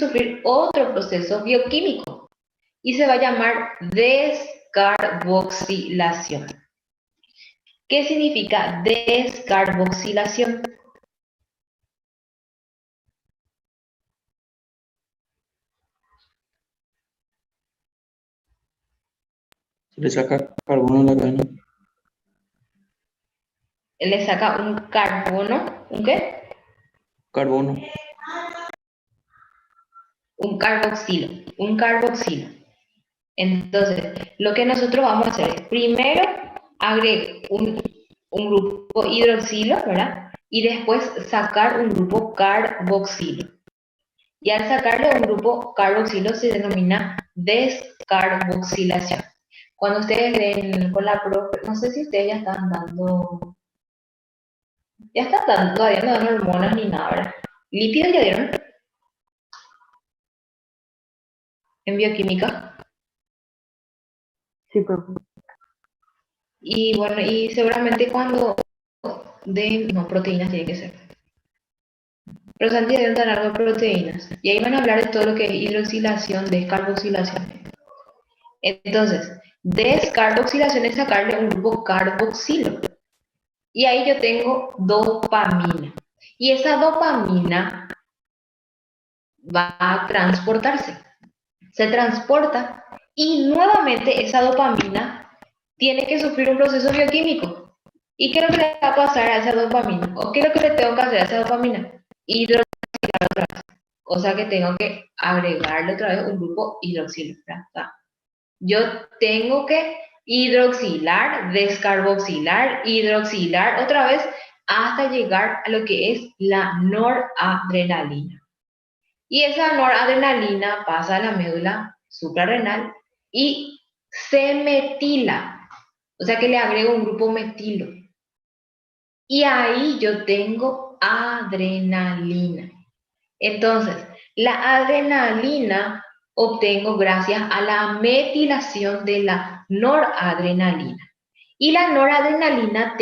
sufrir otro proceso bioquímico y se va a llamar descarboxilación. ¿Qué significa descarboxilación? Se le saca carbono a la cadena. Le saca un carbono, ¿un qué? Carbono. Un carboxilo. Entonces, lo que nosotros vamos a hacer es, primero, agregar un grupo hidroxilo, ¿verdad? Y después sacar un grupo carboxilo. Y al sacarle un grupo carboxilo se denomina descarboxilación. Cuando ustedes ven con la profe, no sé si ustedes ya están dando, todavía no dan hormonas ni nada, ¿verdad? ¿Lípidos ya dieron? En bioquímica. Sí, profe. Y bueno, y seguramente cuando no, proteínas tiene que ser. Pero Santi deben dar algo de proteínas. Y ahí van a hablar de todo lo que es hidroxilación, descarboxilación. Entonces, descarboxilación es sacarle un grupo carboxilo. Y ahí yo tengo dopamina. Y esa dopamina va a transportarse. Se transporta y nuevamente esa dopamina tiene que sufrir un proceso bioquímico. ¿Y qué es lo que le va a pasar a esa dopamina? ¿O qué es lo que le tengo que hacer a esa dopamina? Hidroxilar otra vez. O sea que tengo que agregarle otra vez un grupo hidroxilo. Yo tengo que hidroxilar, descarboxilar, hidroxilar otra vez hasta llegar a lo que es la noradrenalina. Y esa noradrenalina pasa a la médula suprarrenal y se metila. O sea que le agrego un grupo metilo. Y ahí yo tengo adrenalina. Entonces, la adrenalina obtengo gracias a la metilación de la noradrenalina. Y la noradrenalina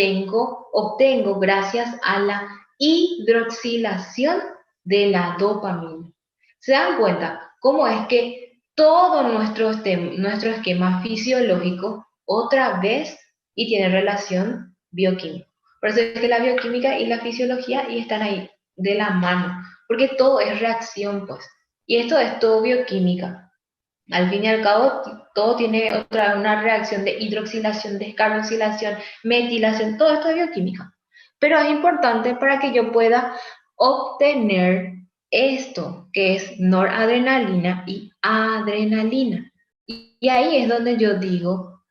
obtengo gracias a la hidroxilación de la dopamina. ¿Se dan cuenta cómo es que todo nuestro esquema fisiológico otra vez y tiene relación bioquímica? Por eso es que la bioquímica y la fisiología y están ahí de la mano, porque todo es reacción, pues. Y esto es todo bioquímica. Al fin y al cabo, todo tiene una reacción de hidroxilación, descarboxilación, metilación, todo esto es bioquímica. Pero es importante para que yo pueda obtener esto, que es noradrenalina y adrenalina. Y ahí es donde yo digo,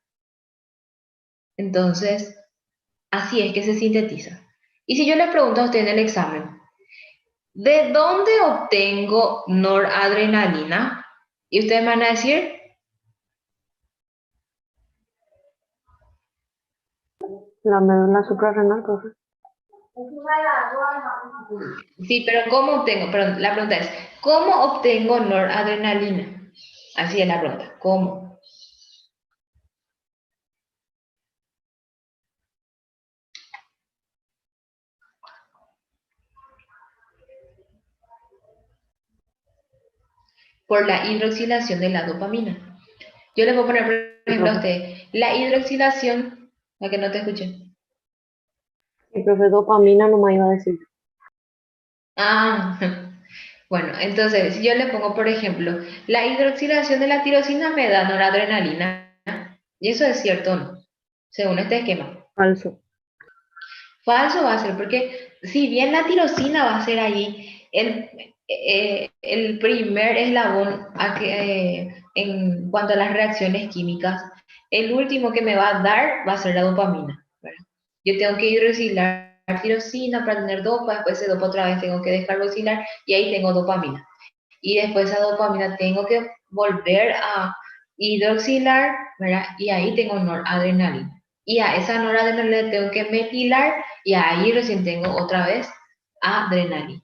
entonces, así es que se sintetiza. Y si yo le pregunto a usted en el examen, ¿de dónde obtengo noradrenalina? Y ustedes me van a decir, La médula suprarrenal, profe. sí, pero ¿cómo obtengo? Perdón, la pregunta es, ¿cómo obtengo noradrenalina? Así es la pregunta, ¿cómo? Por la hidroxilación de la dopamina. Yo le voy a poner, por ejemplo, a usted, la hidroxilación, para que no te escuchen. El profe dopamina no me iba a decir. Ah, bueno, entonces, si yo le pongo, por ejemplo, la hidroxilación de la tirosina me da noradrenalina, y eso es cierto o no, según este esquema. Falso. Falso va a ser, porque si bien la tirosina va a ser ahí el primer eslabón en cuanto a las reacciones químicas, el último que me va a dar va a ser la dopamina, ¿verdad? Yo tengo que hidroxilar tirosina para tener dopa, después de dopa otra vez tengo que descarboxilar y ahí tengo dopamina. Y después esa dopamina tengo que volver a hidroxilar, ¿verdad? Y ahí tengo noradrenalina. Y a esa noradrenalina tengo que metilar y ahí recién tengo otra vez adrenalina.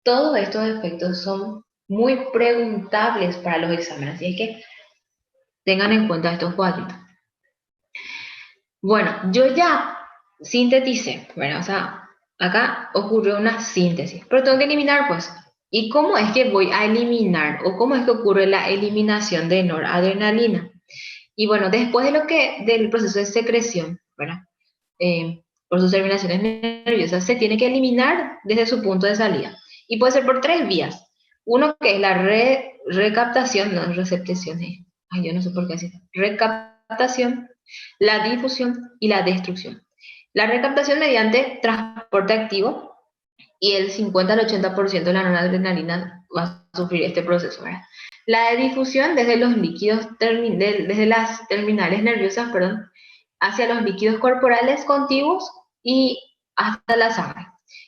Todos estos efectos son muy preguntables para los exámenes, así es que tengan en cuenta estos cuadritos. Bueno, yo ya sinteticé, ¿verdad? O sea, acá ocurrió una síntesis, pero tengo que eliminar, pues. ¿Y cómo es que voy a eliminar o cómo es que ocurre la eliminación de noradrenalina? Y bueno, después de del proceso de secreción, ¿verdad? Por sus terminaciones nerviosas, se tiene que eliminar desde su punto de salida. Y puede ser por tres vías. Uno que es la recaptación, no receptación, ay, yo no sé por qué así. Recaptación, la difusión y la destrucción. La recaptación mediante transporte activo, y el 50 al 80% de la noradrenalina va a sufrir este proceso, ¿verdad? La de difusión desde los líquidos, desde las terminales nerviosas, perdón, hacia los líquidos corporales contiguos y hasta la sangre.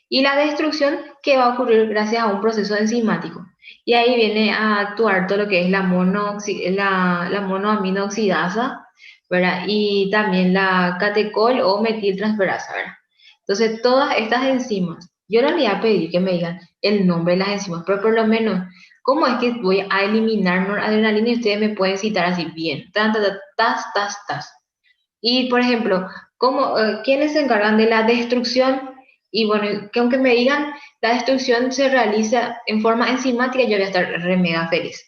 Y la destrucción que va a ocurrir gracias a un proceso enzimático. Y ahí viene a actuar todo lo que es la monoamino oxidasa, ¿verdad? Y también la catecol o metiltransferasa, ¿verdad? Entonces, todas estas enzimas, yo no le voy a pedir que me digan el nombre de las enzimas, pero por lo menos, ¿cómo es que voy a eliminar noradrenalina? Y ustedes me pueden citar así bien, tas, tas, tas, tas. Y, por ejemplo, ¿quiénes se encargan de la destrucción? Y bueno, que aunque me digan la destrucción se realiza en forma enzimática, yo voy a estar re mega feliz,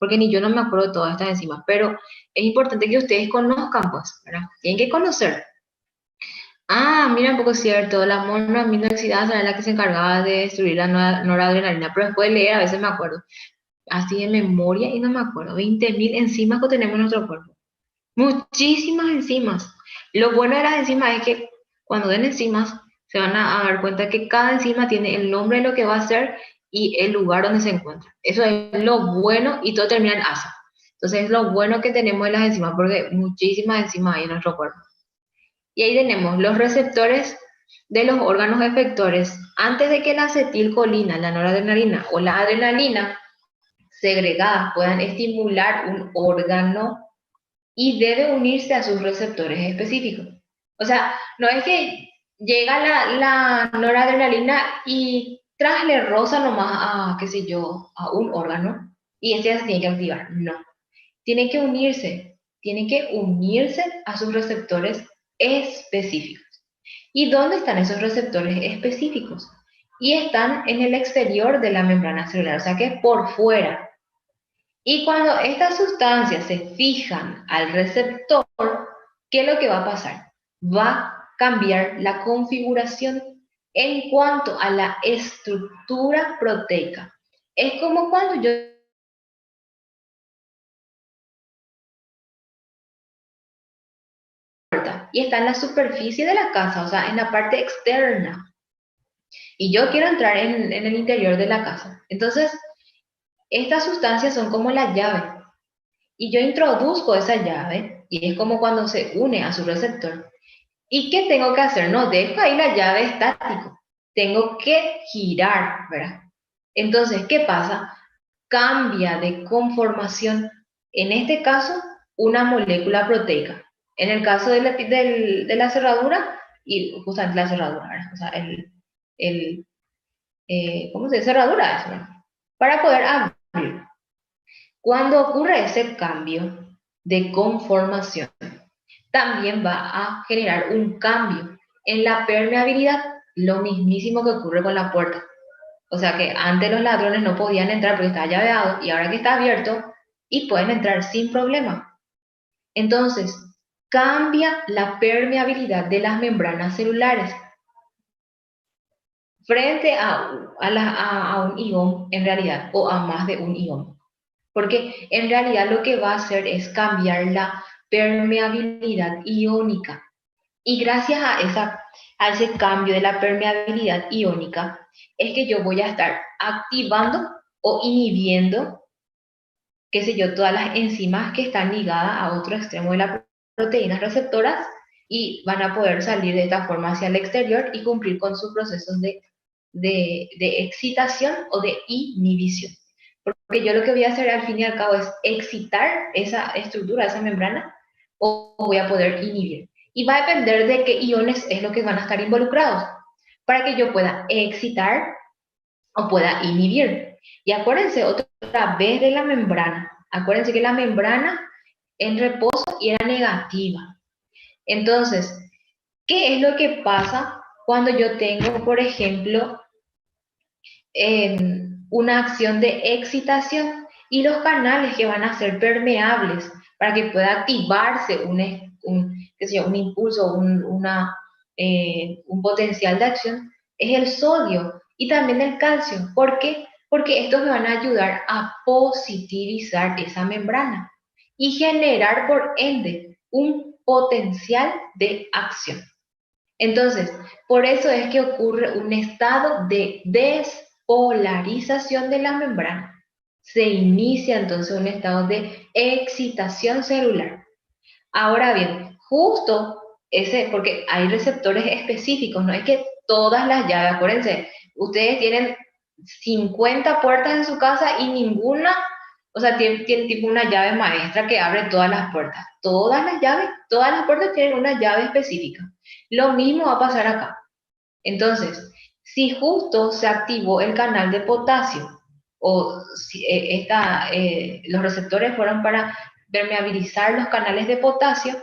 porque ni yo no me acuerdo de todas estas enzimas, pero es importante que ustedes conozcan, pues, ¿verdad? Tienen que conocer. Ah, mira, un poco cierto, la monoaminoxidasa era la que se encargaba de destruir la noradrenalina, pero después de leer a veces me acuerdo, así de memoria y no me acuerdo, 20.000 enzimas que tenemos en nuestro cuerpo. Muchísimas enzimas. Lo bueno de las enzimas es que cuando den enzimas se van a dar cuenta que cada enzima tiene el nombre de lo que va a hacer y el lugar donde se encuentra. Eso es lo bueno y todo termina en asa. Entonces es lo bueno que tenemos de las enzimas porque muchísimas enzimas hay en nuestro cuerpo. Y ahí tenemos los receptores de los órganos efectores. Antes de que la acetilcolina, la noradrenalina o la adrenalina segregadas puedan estimular un órgano y debe unirse a sus receptores específicos. O sea, no es que llega la noradrenalina y le rosa nomás a, qué sé yo, a un órgano y este ya se tiene que activar. No, tiene que unirse a sus receptores específicos. ¿Y dónde están esos receptores específicos? Y están en el exterior de la membrana celular, o sea que por fuera. Y cuando estas sustancias se fijan al receptor, ¿qué es lo que va a pasar? Va a cambiar la configuración en cuanto a la estructura proteica. Es como cuando yo y está en la superficie de la casa, o sea, en la parte externa. Y yo quiero entrar en el interior de la casa. Entonces, estas sustancias son como la llave. Y yo introduzco esa llave y es como cuando se une a su receptor. ¿Y qué tengo que hacer? No dejo ahí la llave estático. Tengo que girar, ¿verdad? Entonces, ¿qué pasa? Cambia de conformación. En este caso, una molécula proteica. En el caso de la cerradura, y justamente la cerradura, ¿verdad? O sea, ¿cómo se dice? Cerradura, eso, ¿verdad? Para poder abrir. Cuando ocurre ese cambio de conformación, también va a generar un cambio en la permeabilidad, lo mismísimo que ocurre con la puerta. O sea que antes los ladrones no podían entrar porque estaba llaveado y ahora que está abierto y pueden entrar sin problema. Entonces, cambia la permeabilidad de las membranas celulares frente a un ion en realidad o a más de un ion. Porque en realidad lo que va a hacer es cambiar la permeabilidad iónica. Y gracias a ese cambio de la permeabilidad iónica, es que yo voy a estar activando o inhibiendo, qué sé yo, todas las enzimas que están ligadas a otro extremo de las proteínas receptoras y van a poder salir de esta forma hacia el exterior y cumplir con sus procesos de excitación o de inhibición. Porque yo lo que voy a hacer al fin y al cabo es excitar esa estructura, esa membrana, o voy a poder inhibir. Y va a depender de qué iones es lo que van a estar involucrados, para que yo pueda excitar o pueda inhibir. Y acuérdense otra vez de la membrana. Acuérdense que la membrana en reposo y era negativa. Entonces, ¿qué es lo que pasa cuando yo tengo, por ejemplo, una acción de excitación y los canales que van a ser permeables para que pueda activarse qué sé yo, un impulso, un potencial de acción, es el sodio y también el calcio. ¿Por qué? Porque estos me van a ayudar a positivizar esa membrana y generar por ende un potencial de acción. Entonces, por eso es que ocurre un estado de despolarización de la membrana. Se inicia entonces un estado de excitación celular. Ahora bien, justo ese, porque hay receptores específicos, no es que todas las llaves, acuérdense, ustedes tienen 50 puertas en su casa y ninguna, o sea, tiene tipo una llave maestra que abre todas las puertas. Todas las llaves, todas las puertas tienen una llave específica. Lo mismo va a pasar acá. Entonces, si justo se activó el canal de potasio o si los receptores fueron para permeabilizar los canales de potasio,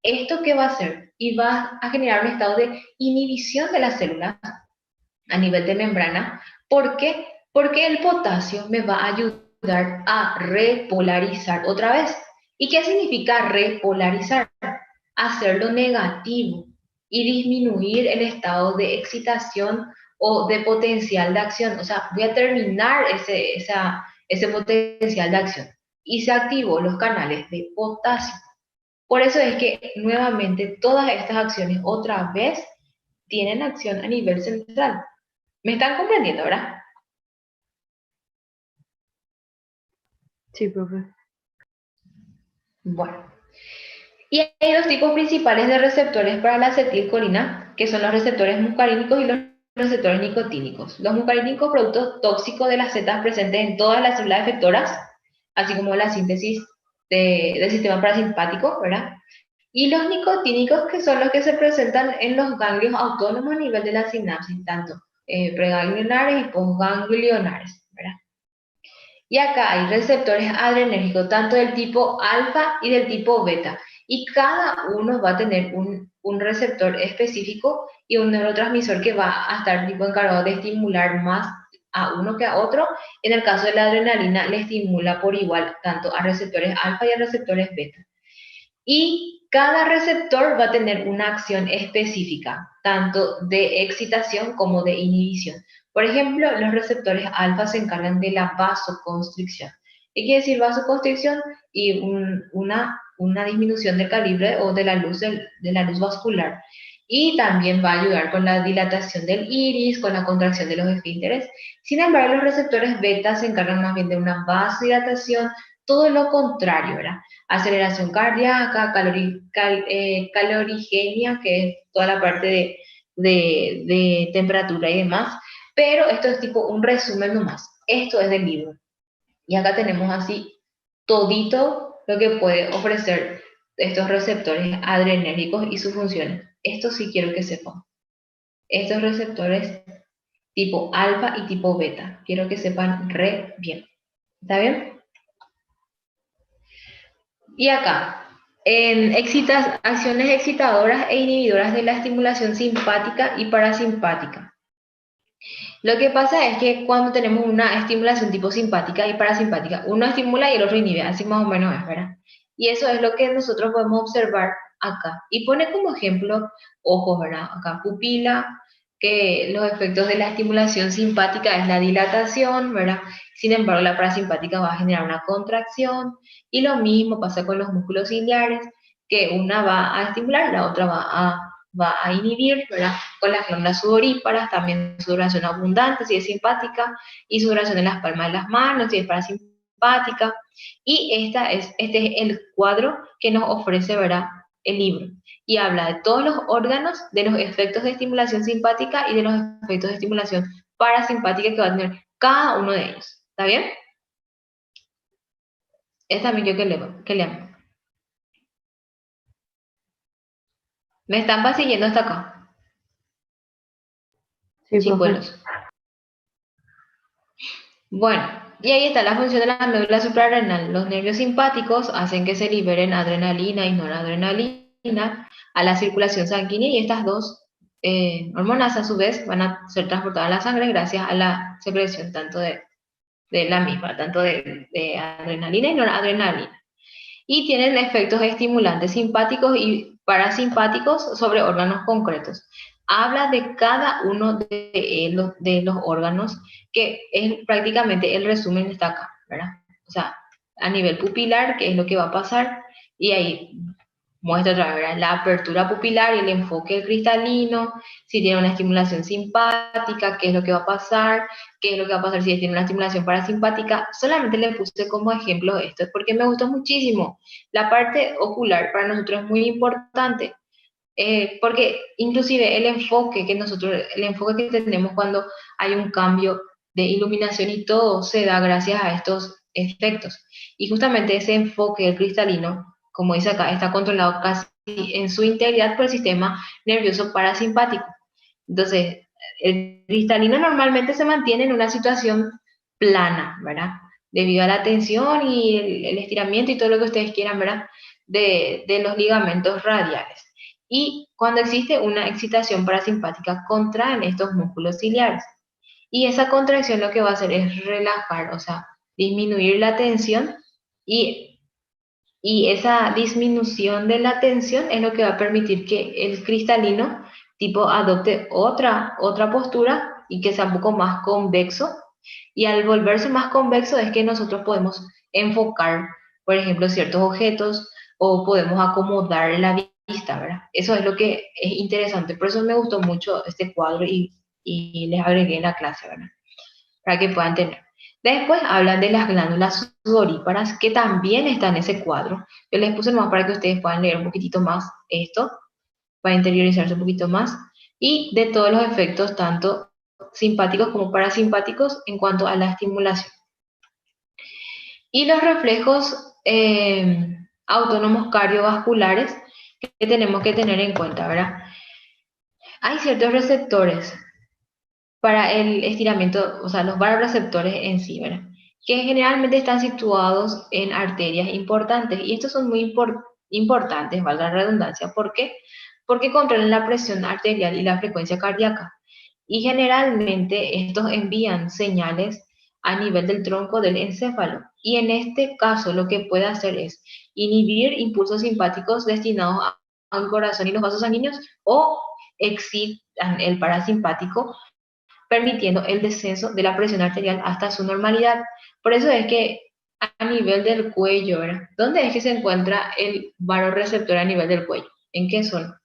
¿esto qué va a hacer? Y va a generar un estado de inhibición de las células a nivel de membrana. ¿Por qué? Porque el potasio me va a ayudar a repolarizar otra vez. ¿Y qué significa repolarizar? Hacerlo negativo y disminuir el estado de excitación o de potencial de acción. O sea, voy a terminar ese potencial de acción. Y se activó los canales de potasio. Por eso es que nuevamente todas estas acciones otra vez tienen acción a nivel central. ¿Me están comprendiendo, verdad? Sí, profe. Bueno. Y hay dos tipos principales de receptores para la acetilcolina, que son los receptores muscarínicos y los receptores nicotínicos. Los muscarínicos, productos tóxicos de las setas presentes en todas las células efectoras, así como la síntesis del sistema parasimpático, ¿verdad? Y los nicotínicos, que son los que se presentan en los ganglios autónomos a nivel de la sinapsis, tanto preganglionares y postganglionares, ¿verdad? Y acá hay receptores adrenérgicos, tanto del tipo alfa y del tipo beta. Y cada uno va a tener un receptor específico y un neurotransmisor que va a estar tipo encargado de estimular más a uno que a otro. En el caso de la adrenalina, le estimula por igual tanto a receptores alfa y a receptores beta. Y cada receptor va a tener una acción específica, tanto de excitación como de inhibición. Por ejemplo, los receptores alfa se encargan de la vasoconstricción. ¿Qué quiere decir vasoconstricción? Y una disminución del calibre o de la luz vascular. Y también va a ayudar con la dilatación del iris, con la contracción de los esfínteres. Sin embargo, los receptores beta se encargan más bien de una vasodilatación, todo lo contrario, ¿verdad? Aceleración cardíaca, calorigenia, que es toda la parte de temperatura y demás. Pero esto es tipo un resumen nomás. Esto es del libro. Y acá tenemos así todito lo que puede ofrecer estos receptores adrenérgicos y sus funciones. Esto sí quiero que sepan. Estos receptores tipo alfa y tipo beta. Quiero que sepan re bien. ¿Está bien? Y acá, en acciones excitadoras e inhibidoras de la estimulación simpática y parasimpática. Lo que pasa es que cuando tenemos una estimulación tipo simpática y parasimpática, uno estimula y el otro inhibe, así más o menos es, ¿verdad? Y eso es lo que nosotros podemos observar acá. Y pone como ejemplo ojos, ¿verdad? Acá pupila, que los efectos de la estimulación simpática es la dilatación, ¿verdad? Sin embargo, la parasimpática va a generar una contracción. Y lo mismo pasa con los músculos ciliares, que una va a estimular, la otra va a inhibir, ¿verdad? Con las glándulas sudoríparas, también sudoración abundante, si es simpática, y sudoración en las palmas de las manos, si es parasimpática. Y este es el cuadro que nos ofrece, ¿verdad? El libro. Y habla de todos los órganos, de los efectos de estimulación simpática y de los efectos de estimulación parasimpática que va a tener cada uno de ellos. ¿Está bien? Es también yo que leamos. ¿Me están siguiendo hasta acá? Sí, profe. Chicuelos. Bueno, y ahí está la función de la médula suprarrenal. Los nervios simpáticos hacen que se liberen adrenalina y noradrenalina a la circulación sanguínea y estas dos hormonas a su vez van a ser transportadas a la sangre gracias a la secreción tanto de de la misma, tanto de adrenalina y noradrenalina. Y tienen efectos estimulantes simpáticos y parasimpáticos sobre órganos concretos. Habla de cada uno de los órganos, que es prácticamente el resumen está acá, ¿verdad? O sea, a nivel pupilar, qué es lo que va a pasar, y ahí muestra otra vez, ¿verdad? La apertura pupilar y el enfoque cristalino, si tiene una estimulación simpática, qué es lo que va a pasar, qué es lo que va a pasar si tiene una estimulación parasimpática. Solamente le puse como ejemplo esto, porque me gustó muchísimo. La parte ocular para nosotros es muy importante, porque inclusive el enfoque que tenemos cuando hay un cambio de iluminación y todo se da gracias a estos efectos. Y justamente ese enfoque cristalino, como dice acá, está controlado casi en su integridad por el sistema nervioso parasimpático. Entonces, el cristalino normalmente se mantiene en una situación plana, ¿verdad? Debido a la tensión y el estiramiento y todo lo que ustedes quieran, ¿verdad? De los ligamentos radiales. Y cuando existe una excitación parasimpática, contraen estos músculos ciliares. Y esa contracción lo que va a hacer es relajar, o sea, disminuir la tensión, y, y esa disminución de la tensión es lo que va a permitir que el cristalino tipo adopte otra postura y que sea un poco más convexo. Y al volverse más convexo es que nosotros podemos enfocar, por ejemplo, ciertos objetos, o podemos acomodar la vista, ¿verdad? Eso es lo que es interesante. Por eso me gustó mucho este cuadro y les agregué en la clase, ¿verdad? Para que puedan tener. Después hablan de las glándulas sudoríparas, que también están en ese cuadro. Yo les puse más para que ustedes puedan leer un poquitito más esto, para interiorizarse un poquito más, y de todos los efectos, tanto simpáticos como parasimpáticos, en cuanto a la estimulación. Y los reflejos autónomos cardiovasculares que tenemos que tener en cuenta, ¿verdad? Hay ciertos receptores para el estiramiento, o sea, los varoreceptores en sí, ¿verdad? Que generalmente están situados en arterias importantes, y estos son muy importantes, valga la redundancia. ¿Por qué? Porque controlan la presión arterial y la frecuencia cardíaca. Y generalmente estos envían señales a nivel del tronco del encéfalo. Y en este caso lo que puede hacer es inhibir impulsos simpáticos destinados al corazón y los vasos sanguíneos, o excitan el parasimpático, permitiendo el descenso de la presión arterial hasta su normalidad. Por eso es que a nivel del cuello, ¿verdad? ¿Dónde es que se encuentra el varoreceptor a nivel del cuello? ¿En qué zona?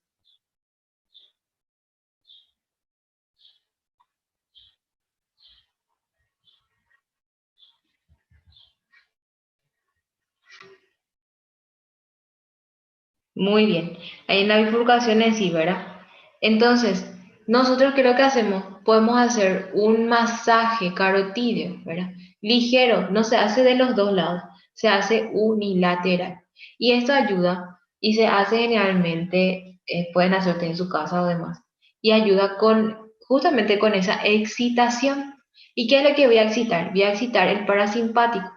Muy bien. Ahí en la bifurcación en sí, ¿verdad? Entonces, nosotros, ¿qué es lo que hacemos? Podemos hacer un masaje carotídeo, ¿verdad? Ligero, no se hace de los dos lados, se hace unilateral. Y esto ayuda, y se hace generalmente, pueden hacerlo en su casa o demás, y ayuda justamente con esa excitación. ¿Y qué es lo que voy a excitar? Voy a excitar el parasimpático.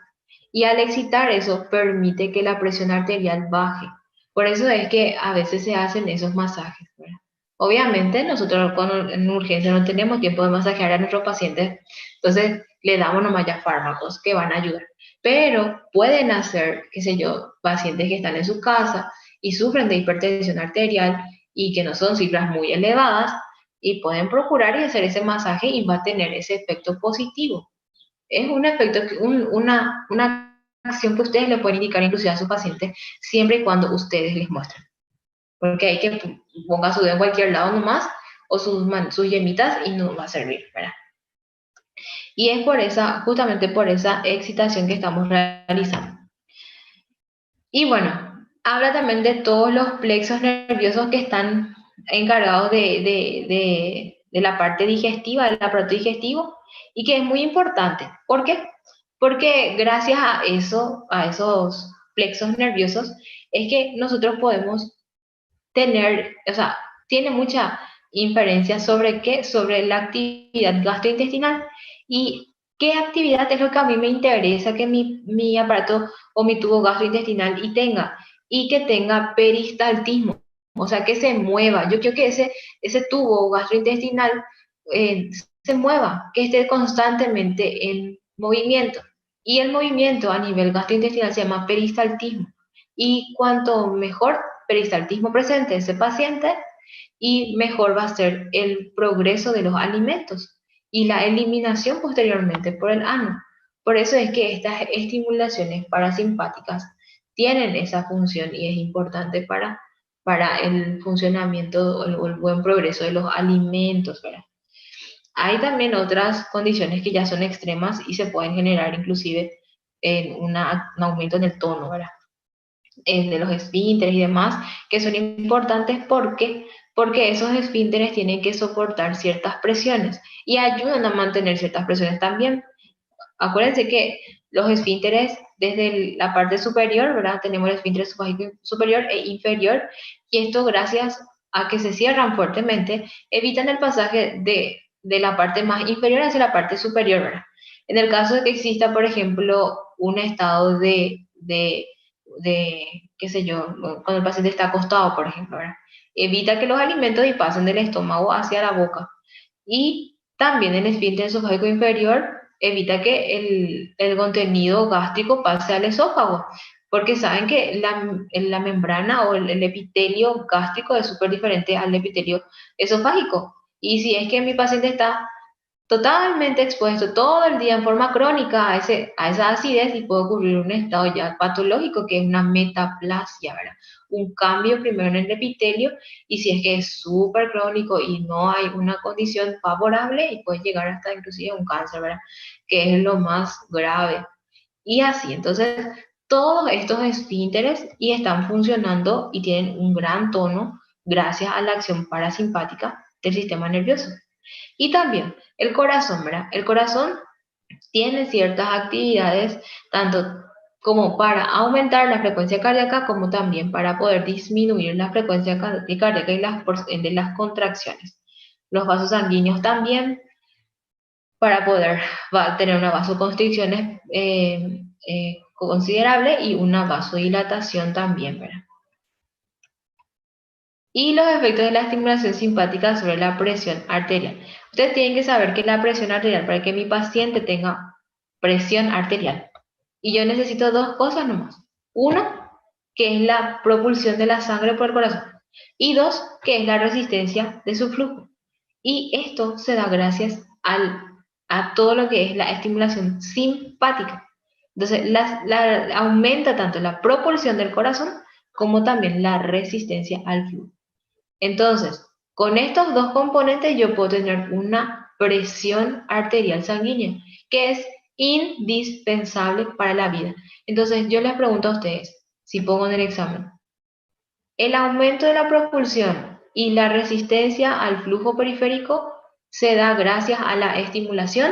Y al excitar eso, permite que la presión arterial baje. Por eso es que a veces se hacen esos masajes, ¿verdad? Obviamente nosotros en urgencia no tenemos tiempo de masajear a nuestros pacientes, entonces le damos nomás ya fármacos que van a ayudar. Pero pueden hacer, qué sé yo, pacientes que están en su casa y sufren de hipertensión arterial y que no son cifras muy elevadas, y pueden procurar y hacer ese masaje, y va a tener ese efecto positivo. Es un efecto, una acción que ustedes le pueden indicar inclusive a sus pacientes, siempre y cuando ustedes les muestren. Porque hay que ponga su dedo en cualquier lado nomás, o sus yemitas, y no va a servir, ¿verdad? Y es justamente por esa excitación que estamos realizando. Y bueno, habla también de todos los plexos nerviosos que están encargados de la parte digestiva, del aparato digestivo, y que es muy importante. ¿Por qué? Porque gracias a eso, a esos plexos nerviosos, es que nosotros podemos tener, o sea, tiene mucha inferencia sobre qué, sobre la actividad gastrointestinal. Y qué actividad es lo que a mí me interesa que mi aparato o mi tubo gastrointestinal y que tenga peristaltismo, o sea, que se mueva. Yo quiero que ese tubo gastrointestinal se mueva, que esté constantemente en movimiento. Y el movimiento a nivel gastrointestinal se llama peristaltismo. Y cuanto mejor peristaltismo presente ese paciente, y mejor va a ser el progreso de los alimentos y la eliminación posteriormente por el ano. Por eso es que estas estimulaciones parasimpáticas tienen esa función y es importante para el funcionamiento o el buen progreso de los alimentos, ¿verdad? Hay también otras condiciones que ya son extremas y se pueden generar inclusive en un aumento en el tono, ¿verdad? De los esfínteres y demás, que son importantes porque esos esfínteres tienen que soportar ciertas presiones y ayudan a mantener ciertas presiones también. Acuérdense que los esfínteres desde la parte superior, ¿verdad? Tenemos el esfínter esofágico superior e inferior, y esto gracias a que se cierran fuertemente, evitan el pasaje de la parte más inferior hacia la parte superior, ¿verdad? En el caso de que exista, por ejemplo, un estado de qué sé yo, cuando el paciente está acostado, por ejemplo, ¿verdad? Evita que los alimentos pasen del estómago hacia la boca. Y también el esfínter esofágico inferior evita que el contenido gástrico pase al esófago, porque saben que la membrana o el epitelio gástrico es súper diferente al epitelio esofágico. Y si es que mi paciente está totalmente expuesto todo el día en forma crónica a esa acidez, y puede ocurrir un estado ya patológico que es una metaplasia, ¿verdad? Un cambio primero en el epitelio, y si es que es súper crónico y no hay una condición favorable, y puede llegar hasta inclusive un cáncer, ¿verdad? Que es lo más grave. Y así, entonces, todos estos esfínteres y están funcionando y tienen un gran tono gracias a la acción parasimpática del sistema nervioso. Y también el corazón, ¿verdad? El corazón tiene ciertas actividades, tanto como para aumentar la frecuencia cardíaca, como también para poder disminuir la frecuencia cardíaca y de las contracciones. Los vasos sanguíneos también, para poder tener una vasoconstricción considerable y una vasodilatación también, ¿verdad? Y los efectos de la estimulación simpática sobre la presión arterial. Ustedes tienen que saber que la presión arterial, para que mi paciente tenga presión arterial, y yo necesito dos cosas nomás. Uno, que es la propulsión de la sangre por el corazón. Y dos, que es la resistencia de su flujo. Y esto se da gracias a todo lo que es la estimulación simpática. Entonces, aumenta tanto la propulsión del corazón como también la resistencia al flujo. Entonces, con estos dos componentes yo puedo tener una presión arterial sanguínea, que es indispensable para la vida. Entonces, yo les pregunto a ustedes, si pongo en el examen, el aumento de la propulsión y la resistencia al flujo periférico se da gracias a la estimulación.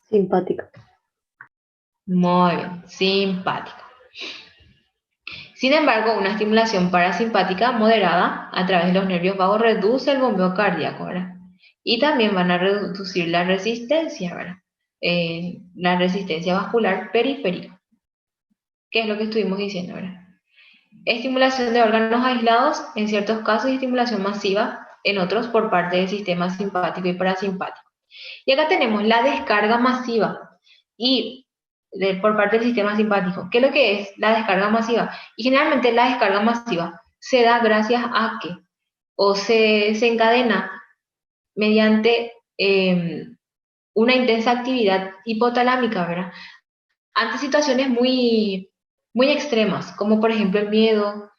Simpática. Muy bien, simpática. Sin embargo, una estimulación parasimpática moderada a través de los nervios vagos reduce el bombeo cardíaco, ¿verdad? Y también van a reducir la resistencia, ¿verdad? La resistencia vascular periférica, que es lo que estuvimos diciendo, ¿verdad? Estimulación de órganos aislados en ciertos casos y estimulación masiva en otros por parte del sistema simpático y parasimpático. Y acá tenemos la descarga masiva y por parte del sistema simpático. ¿Qué es lo que es la descarga masiva? Y generalmente la descarga masiva se da gracias a que, o se encadena mediante una intensa actividad hipotalámica, ¿verdad? Ante situaciones muy extremas, como por ejemplo el miedo,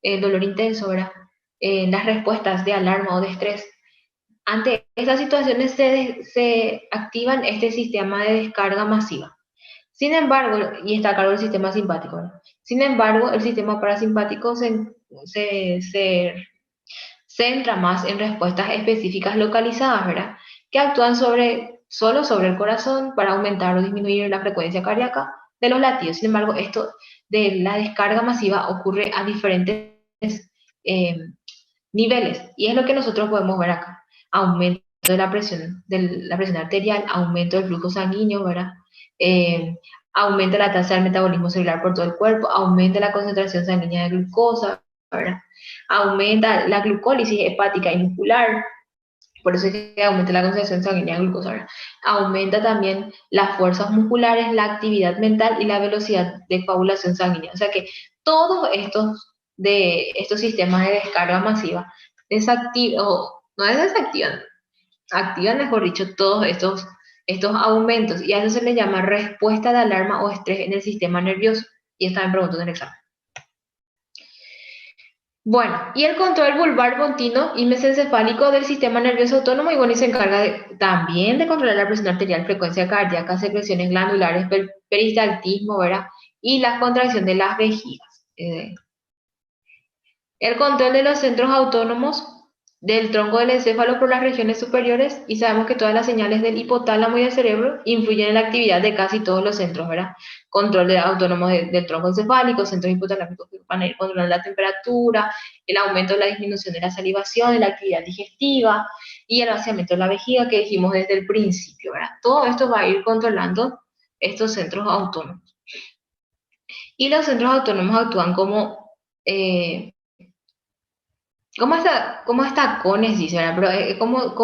el dolor intenso, ¿verdad? Las respuestas de alarma o de estrés. Ante estas situaciones se activan este sistema de descarga masiva. Sin embargo, y está a cargo del sistema simpático, ¿no? Sin embargo, el sistema parasimpático se centra más en respuestas específicas localizadas, ¿verdad? Que actúan solo sobre el corazón para aumentar o disminuir la frecuencia cardíaca de los latidos. Sin embargo, esto de la descarga masiva ocurre a diferentes eh, niveles, y es lo que nosotros podemos ver acá. Aumento de la presión arterial, aumento del flujo sanguíneo, ¿verdad? Aumenta la tasa del metabolismo celular por todo el cuerpo, aumenta la concentración sanguínea de glucosa, ¿verdad? Aumenta la glucólisis hepática y muscular, Por eso es que aumenta la concentración sanguínea de glucosa, ¿verdad? Aumenta también las fuerzas musculares, la actividad mental y la velocidad de coagulación sanguínea. O sea que todos estos sistemas de descarga masiva desactivan, o no es desactivan, activan, mejor dicho, todos estos aumentos. Y a eso se le llama respuesta de alarma o estrés en el sistema nervioso. Y está en preguntas en el examen. Bueno, y el control bulbar continuo y mesencefálico del sistema nervioso autónomo, y bueno, y se encarga también de controlar la presión arterial, frecuencia cardíaca, secreciones glandulares, peristaltismo, ¿verdad? Y la contracción de las vejigas. El control de los centros autónomos del tronco del encéfalo por las regiones superiores, y sabemos que todas las señales del hipotálamo y del cerebro influyen en la actividad de casi todos los centros, ¿verdad? Control autónomo del tronco encefálico, centros hipotalámicos que van a ir controlando la temperatura, el aumento o la disminución de la salivación, de la actividad digestiva y el vaciamiento de la vejiga que dijimos desde el principio, ¿verdad? Todo esto va a ir controlando estos centros autónomos. Y los centros autónomos actúan como tacones, dice, ¿verdad? Pero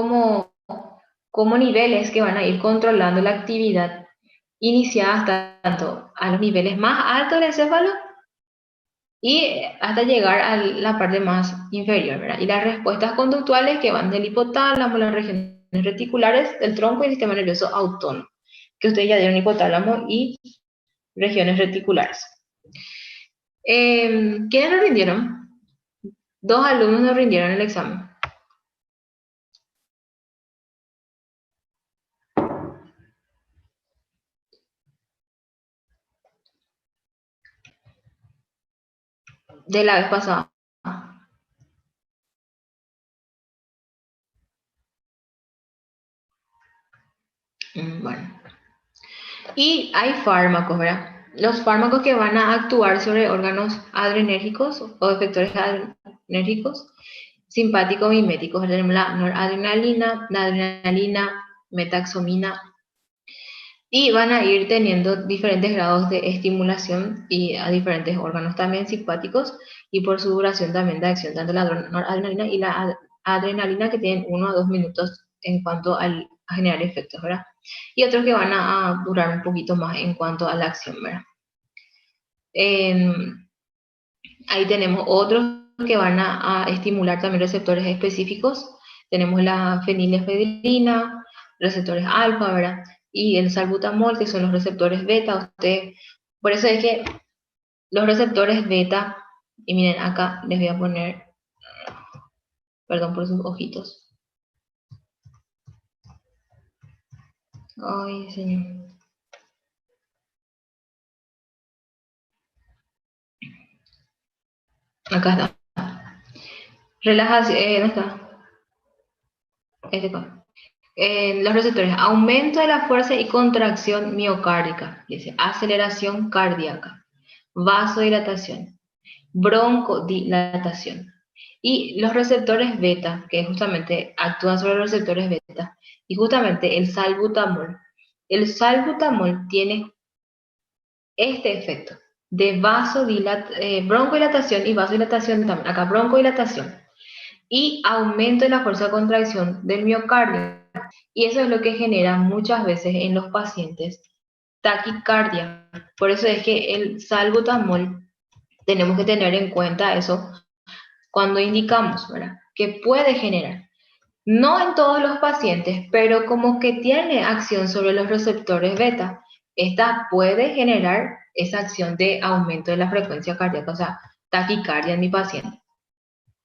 como niveles que van a ir controlando la actividad iniciada tanto a los niveles más altos del encéfalo y hasta llegar a la parte más inferior, ¿verdad? Y las respuestas conductuales que van del hipotálamo, las regiones reticulares del tronco y el sistema nervioso autónomo, que ustedes ya dieron hipotálamo y regiones reticulares. ¿Quiénes nos rindieron? 2 alumnos nos rindieron el examen. De la vez pasada. Bueno. Y hay fármacos, ¿verdad? Los fármacos que van a actuar sobre órganos adrenérgicos o efectores adrenérgicos, simpáticos y miméticos. Tenemos la noradrenalina, la adrenalina, metaxomina, y van a ir teniendo diferentes grados de estimulación y a diferentes órganos también simpáticos, y por su duración también de acción, tanto la noradrenalina y la adrenalina, que tienen 1 a 2 minutos en cuanto a generar efectos, ¿verdad? Y otros que van a durar un poquito más en cuanto a la acción, ¿verdad? Ahí tenemos otros que van a estimular también receptores específicos. Tenemos la fenilefedrina, receptores alfa, ¿verdad? Y el salbutamol, que son los receptores beta. Por eso es que los receptores beta, y miren acá les voy a poner, perdón por sus ojitos. Ay, señor. Acá está. Relajación, ¿dónde está? Los receptores, aumento de la fuerza y contracción miocárdica, dice, aceleración cardíaca, vasodilatación, broncodilatación. Y los receptores beta, que justamente actúan sobre los receptores beta, y justamente el salbutamol. El salbutamol tiene este efecto de broncodilatación y vasodilatación también. Acá broncodilatación y aumento de la fuerza de contracción del miocardio. Y eso es lo que genera muchas veces en los pacientes taquicardia. Por eso es que el salbutamol tenemos que tener en cuenta eso cuando indicamos, ¿verdad? Que puede generar. No en todos los pacientes, pero como que tiene acción sobre los receptores beta. Esta puede generar esa acción de aumento de la frecuencia cardíaca, o sea, taquicardia en mi paciente.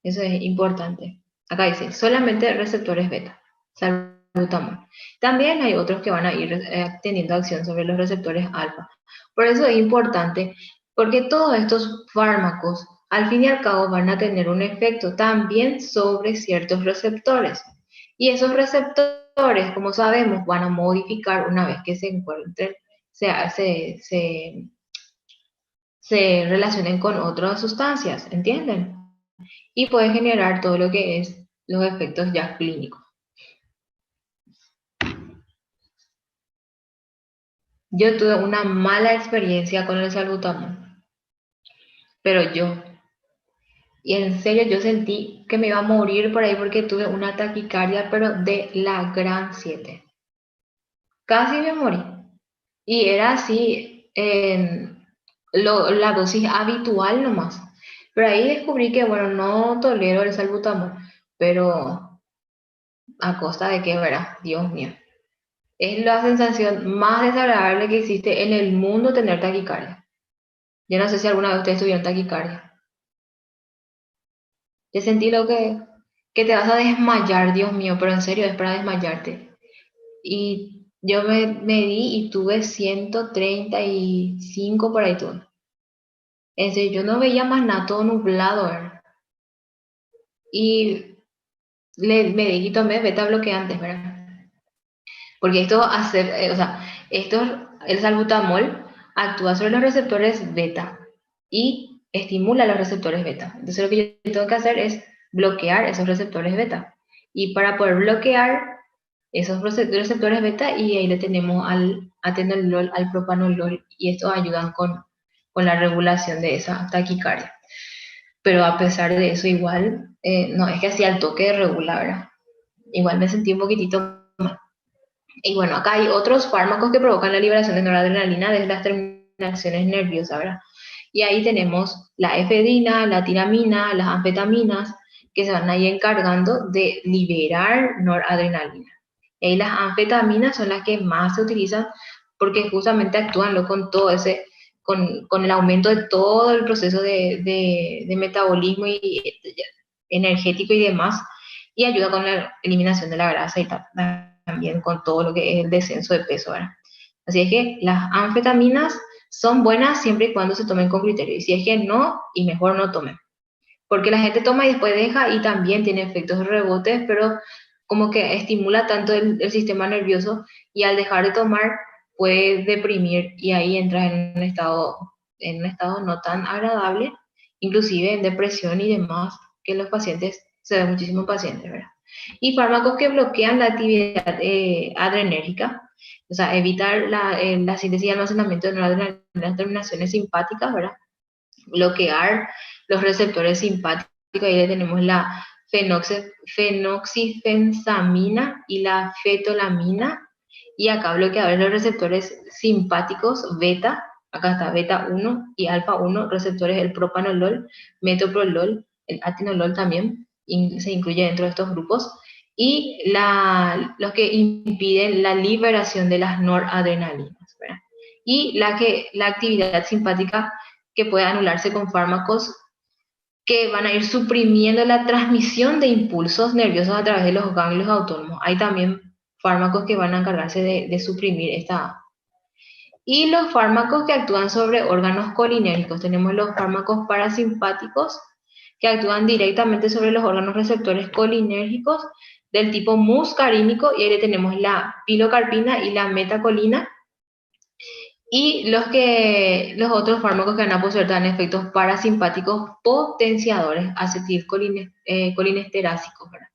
Eso es importante. Acá dice, solamente receptores beta, salbutamol. También hay otros que van a ir teniendo acción sobre los receptores alfa. Por eso es importante, porque todos estos fármacos, al fin y al cabo, van a tener un efecto también sobre ciertos receptores. Y esos receptores, como sabemos, van a modificar una vez que se encuentren, se relacionen con otras sustancias, ¿entienden? Y puede generar todo lo que es los efectos ya clínicos. Yo tuve una mala experiencia con el salbutamol, pero yo Y en serio yo sentí que me iba a morir por ahí porque tuve una taquicardia, pero de la gran 7. Casi me morí. Y era así, la dosis habitual nomás. Pero ahí descubrí que, bueno, no tolero el salbutamol, pero a costa de qué, ¿verdad? Dios mío. Es la sensación más desagradable que existe en el mundo tener taquicardia. Yo no sé si alguna vez ustedes tuvieron taquicardia. Yo sentí que te vas a desmayar, Dios mío, pero en serio es para desmayarte. Y yo me di y tuve 135 por ahí tuve. En serio, yo no veía más nada, todo nublado, ¿verdad? Y me di y tomé beta bloqueantes, ¿verdad? Porque esto hace, o sea, el salbutamol actúa sobre los receptores beta y estimula los receptores beta. Entonces lo que yo tengo que hacer es bloquear esos receptores beta. Y para poder bloquear esos receptores beta, y ahí le tenemos al atenolol, al propanolol, y estos ayudan con la regulación de esa taquicardia. Pero a pesar de eso, igual, no, es que hacía el toque de regular, ¿verdad? Igual me sentí un poquitito mal. Y bueno, acá hay otros fármacos que provocan la liberación de noradrenalina desde las terminaciones nerviosas, ¿verdad? Y ahí tenemos la efedrina, la tiramina, las anfetaminas, que se van ahí encargando de liberar noradrenalina. Y ahí las anfetaminas son las que más se utilizan porque justamente actúan con todo ese, con el aumento de todo el proceso de metabolismo y energético y demás, y ayuda con la eliminación de la grasa y también con todo lo que es el descenso de peso, ¿verdad? Así es que las anfetaminas son buenas siempre y cuando se tomen con criterio, y si es que no, y mejor no tomen. Porque la gente toma y después deja y también tiene efectos de rebotes, pero como que estimula tanto el sistema nervioso y al dejar de tomar puede deprimir y ahí entras en un estado no tan agradable, inclusive en depresión y demás, que en los pacientes, se ve muchísimo en pacientes, ¿verdad? Y fármacos que bloquean la actividad adrenérgica, o sea, evitar la síntesis y almacenamiento de noradrenalina en las terminaciones simpáticas, ¿verdad? Bloquear los receptores simpáticos, ahí le tenemos la fenoxifensamina y la fetolamina, y acá bloqueadores los receptores simpáticos beta, acá está beta 1 y alfa 1, receptores del propanolol, metoprolol, el atenolol también se incluye dentro de estos grupos, y los que impiden la liberación de las noradrenalinas, ¿verdad? Y la actividad simpática que puede anularse con fármacos que van a ir suprimiendo la transmisión de impulsos nerviosos a través de los ganglios autónomos. Hay también fármacos que van a encargarse de suprimir esta. Y los fármacos que actúan sobre órganos colinérgicos. Tenemos los fármacos parasimpáticos que actúan directamente sobre los órganos receptores colinérgicos del tipo muscarínico, y ahí tenemos la pilocarpina y la metacolina. Y los otros fármacos que van a poseer dan efectos parasimpáticos potenciadores, aceticolinestérásicos, ¿verdad?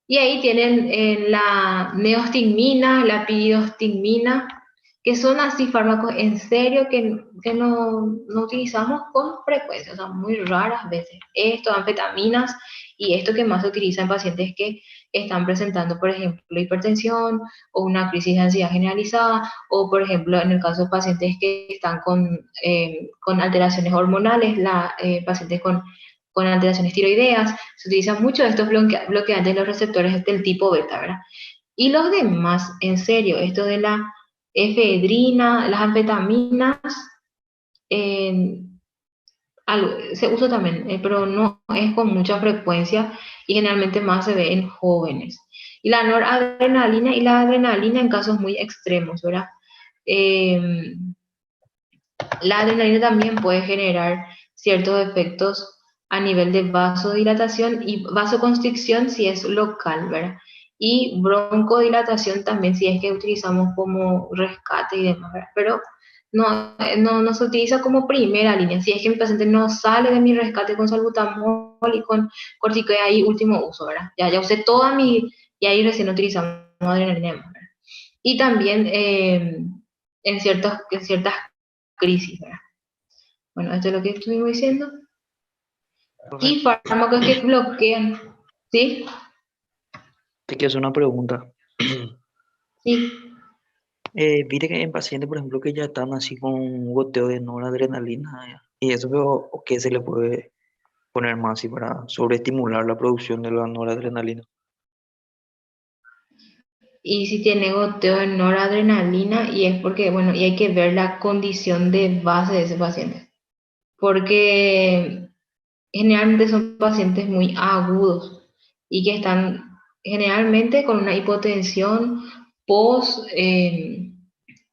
Y ahí tienen la neostigmina, la piridostigmina, que son así fármacos en serio que no utilizamos con frecuencia, o sea, muy raras veces. Esto, anfetaminas, y esto que más se utiliza en pacientes que están presentando, por ejemplo, hipertensión o una crisis de ansiedad generalizada, o por ejemplo, en el caso de pacientes que están con alteraciones hormonales, pacientes con alteraciones tiroideas, se utilizan mucho estos bloqueantes de los receptores del tipo beta, ¿verdad? Y los demás, en serio, esto de la efedrina, las anfetaminas, eh, se usa también, pero no es con mucha frecuencia y generalmente más se ve en jóvenes. Y la noradrenalina y la adrenalina en casos muy extremos, ¿verdad? Eh, la adrenalina también puede generar ciertos efectos a nivel de vasodilatación y vasoconstricción si es local, ¿verdad? Y broncodilatación también si es que utilizamos como rescate y demás, ¿verdad? Pero no se utiliza como primera línea. Si es que mi paciente no sale de mi rescate con salbutamol y con corticoide, ahí último uso, ¿verdad? Ya usé toda y ahí recién utilizamos adrenalina, ¿verdad? Y también en ciertas crisis, ¿verdad? Bueno, esto es lo que estuvimos diciendo. Profe, Y fármacos que bloquean, ¿sí? te quiero hacer una pregunta. Sí. Viste que en pacientes, por ejemplo, que ya están así con un goteo de noradrenalina, y eso, o qué se le puede poner más así para sobreestimular la producción de la noradrenalina. Y si tiene goteo de noradrenalina, y es porque, bueno, y hay que ver la condición de base de ese paciente. Porque generalmente son pacientes muy agudos y que están generalmente con una hipotensión post, en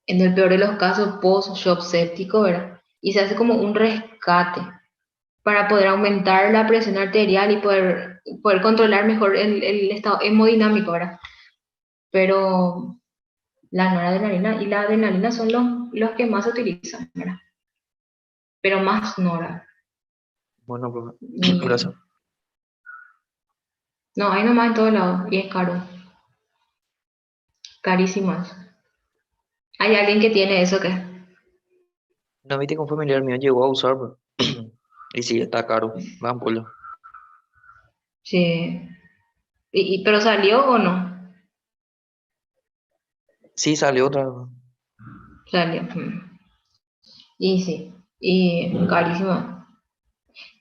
el peor de los casos, post shock séptico, ¿verdad? Y se hace como un rescate para poder aumentar la presión arterial y poder controlar mejor el estado hemodinámico, ¿verdad? Pero la noradrenalina y la adrenalina son los que más se utilizan, ¿verdad? Pero más nora. Bueno, profe, Y gracias. no, hay nomás en todos lados y es caro, carísimas. ¿Hay alguien que tiene eso que? No, viste que un familiar mío llegó a usar, bro. Y sí, está caro, la ampolla. Sí. ¿Pero salió o no? Sí, salió otra vez. Salió. Y sí, y carísimo.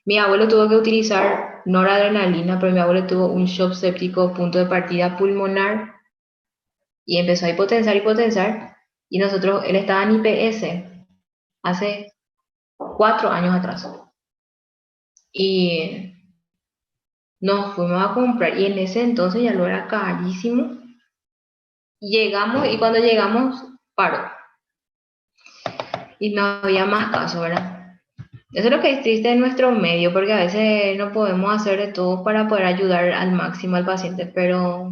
Mi abuelo tuvo que utilizar noradrenalina, pero mi abuelo tuvo un shock séptico, punto de partida pulmonar, y empezó a hipotensar, hipotensar. Y nosotros, él estaba en IPS hace 4 años atrás. Y nos fuimos a comprar, y en ese entonces ya lo era carísimo. Llegamos, y cuando llegamos, paró. Y no había más caso, ¿verdad? Eso es lo que es triste en nuestro medio, porque a veces no podemos hacer de todo para poder ayudar al máximo al paciente, pero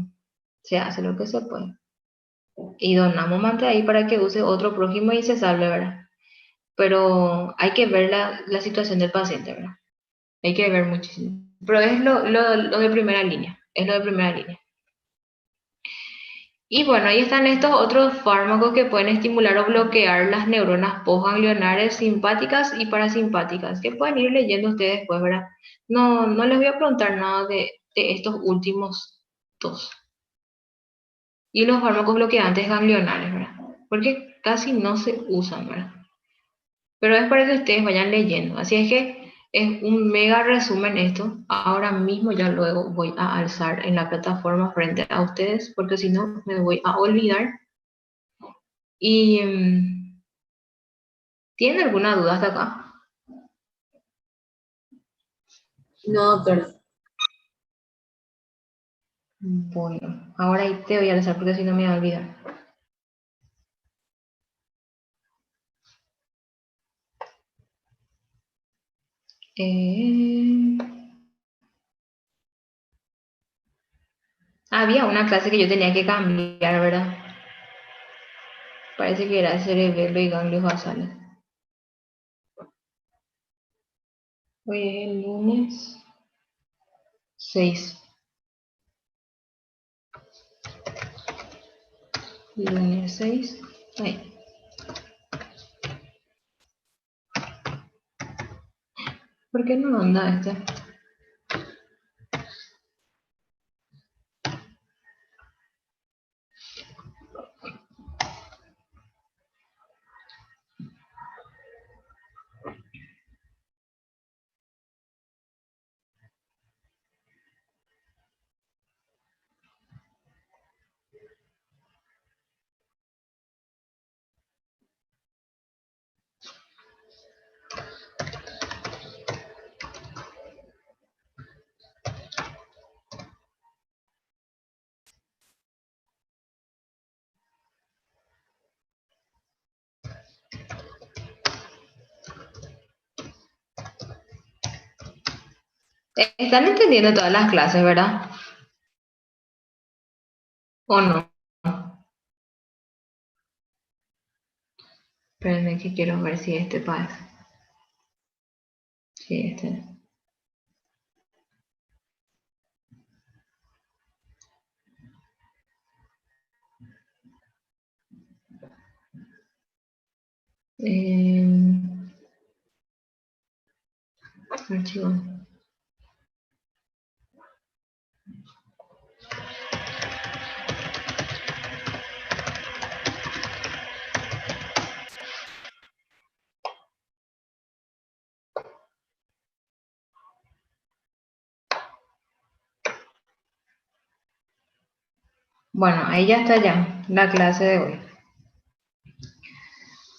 se hace lo que se puede. Y donamos mante ahí para que use otro prójimo y se salve, ¿verdad? Pero hay que ver la situación del paciente, ¿verdad? Hay que ver muchísimo. Pero es lo de primera línea, es lo de primera línea. Y bueno, ahí están estos otros fármacos que pueden estimular o bloquear las neuronas postganglionares simpáticas y parasimpáticas, que pueden ir leyendo ustedes después, ¿verdad? No, no les voy a preguntar nada de estos últimos dos. Y los fármacos bloqueantes ganglionares, ¿verdad? Porque casi no se usan, ¿verdad? Pero es para que ustedes vayan leyendo. Así es que es un mega resumen esto. Ahora mismo ya luego voy a alzar en la plataforma frente a ustedes, porque si no me voy a olvidar. Y ¿tienen alguna duda hasta acá? No, doctora. Bueno, ahora ahí te voy a alzar porque si no me voy a olvidar. Eh, Había una clase que yo tenía que cambiar, ¿verdad? Parece que era cerebelo y ganglios basales. Hoy es el lunes 6. Lunes 6. Ahí. ¿Por qué no anda este? Están entendiendo todas las clases, ¿verdad? ¿O no? Espérenme que quiero ver si este pasa. Sí, este. Eh, archivo. Bueno, ahí ya está ya la clase de hoy.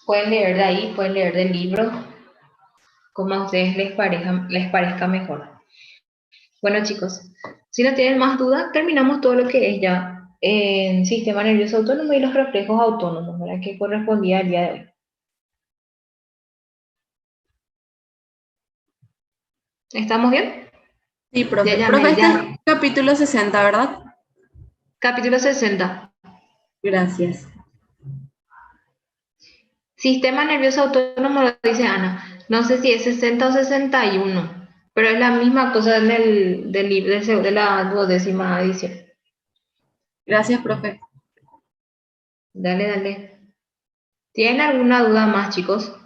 Pueden leer de ahí, pueden leer del libro, como a ustedes les parezca mejor. Bueno, chicos, si no tienen más dudas, terminamos todo lo que es ya en sistema nervioso autónomo y los reflejos autónomos, ¿verdad? Que correspondía al día de hoy. ¿Estamos bien? Sí, profe. Ya Profe, llamé, este ya. es capítulo 60, ¿verdad? Capítulo 60. Gracias. Sistema nervioso autónomo lo dice Ana. No sé si es 60 o 61, pero es la misma cosa del libro de la 12ª edición. Gracias, profe. Dale, dale. ¿Tienen alguna duda más, chicos?